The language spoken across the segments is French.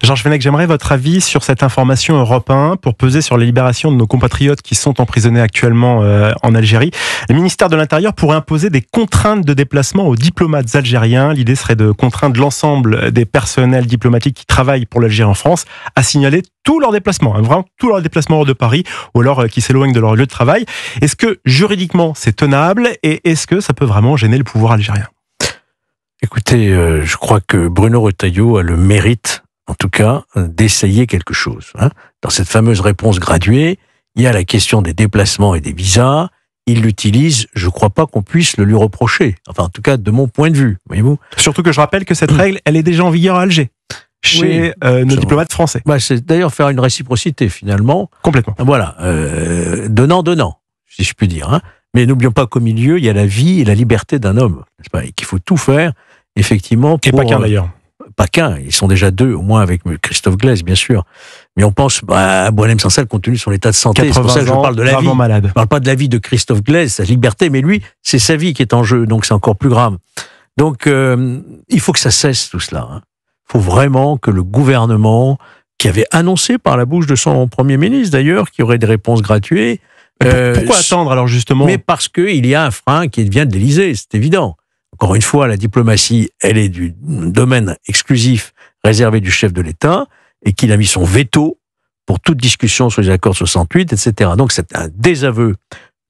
Georges Fenech, j'aimerais votre avis sur cette information Europe 1 pour peser sur les libérations de nos compatriotes qui sont emprisonnés actuellement en Algérie. Le ministère de l'Intérieur pourrait imposer des contraintes de déplacement aux diplomates algériens. L'idée serait de contraindre l'ensemble des personnels diplomatiques qui travaillent pour l'Algérie en France à signaler tous leurs déplacements, vraiment tous leurs déplacements hors de Paris ou alors qui s'éloignent de leur lieu de travail. Est-ce que juridiquement c'est tenable et est-ce que ça peut vraiment gêner le pouvoir algérien ? Écoutez, je crois que Bruno Retailleau a le mérite, en tout cas, d'essayer quelque chose. Dans cette fameuse réponse graduée, il y a la question des déplacements et des visas. Il l'utilise, je ne crois pas qu'on puisse le lui reprocher. Enfin, en tout cas, de mon point de vue, voyez-vous. Surtout que je rappelle que cette règle, elle est déjà en vigueur à Alger, chez nos diplomates français. C'est d'ailleurs faire une réciprocité, finalement. Complètement. Voilà, donnant, si je puis dire. Mais n'oublions pas qu'au milieu, il y a la vie et la liberté d'un homme, n'est-ce pas, et qu'il faut tout faire, effectivement, pour... Et pas qu'un, d'ailleurs. Pas qu'un, ils sont déjà deux, au moins avec Christophe Glaise, bien sûr. Mais on pense à Boualem Sansal compte tenu de son état de santé. C'est pour ça que je parle de la vie. Malade. Je ne parle pas de la vie de Christophe Glaise, sa liberté, mais lui, c'est sa vie qui est en jeu, donc c'est encore plus grave. Donc, il faut que ça cesse tout cela. Il faut vraiment que le gouvernement, qui avait annoncé par la bouche de son Premier ministre d'ailleurs, qu'il y aurait des réponses gratuites. Pourquoi attendre alors justement ? Mais parce qu'il y a un frein qui vient de l'Élysée, c'est évident. Encore une fois, la diplomatie, elle est du domaine exclusif réservé du chef de l'État et qu'il a mis son veto pour toute discussion sur les accords 68, etc. Donc c'est un désaveu,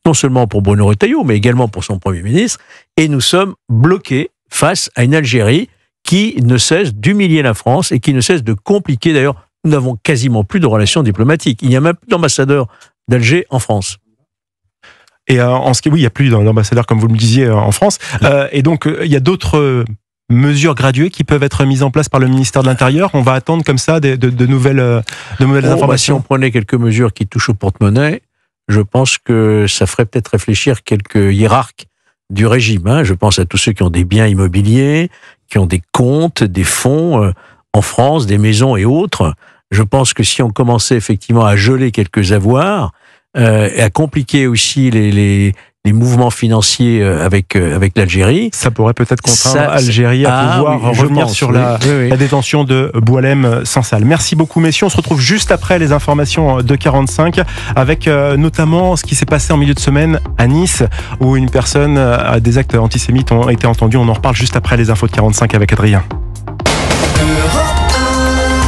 non seulement pour Bruno Retailleau, mais également pour son Premier ministre. Et nous sommes bloqués face à une Algérie qui ne cesse d'humilier la France et qui ne cesse de compliquer. D'ailleurs, nous n'avons quasiment plus de relations diplomatiques. Il n'y a même plus d'ambassadeur d'Alger en France. Et en ce qui, oui, il n'y a plus d'ambassadeurs, comme vous le disiez, en France. Et donc, il y a d'autres mesures graduées qui peuvent être mises en place par le ministère de l'Intérieur. On va attendre comme ça de nouvelles informations. Si on prenait quelques mesures qui touchent au porte-monnaie, je pense que ça ferait peut-être réfléchir quelques hiérarques du régime. Je pense à tous ceux qui ont des biens immobiliers, qui ont des comptes, des fonds en France, des maisons et autres. Je pense que si on commençait effectivement à geler quelques avoirs, et à compliquer aussi les mouvements financiers avec l'Algérie. Ça pourrait peut-être contraindre l'Algérie à pouvoir revenir sur la détention de Boualem Sansal. Merci beaucoup, messieurs. On se retrouve juste après les informations de 45, avec notamment ce qui s'est passé en milieu de semaine à Nice, où une personne, des actes antisémites ont été entendus. On en reparle juste après les infos de 45 avec Adrien.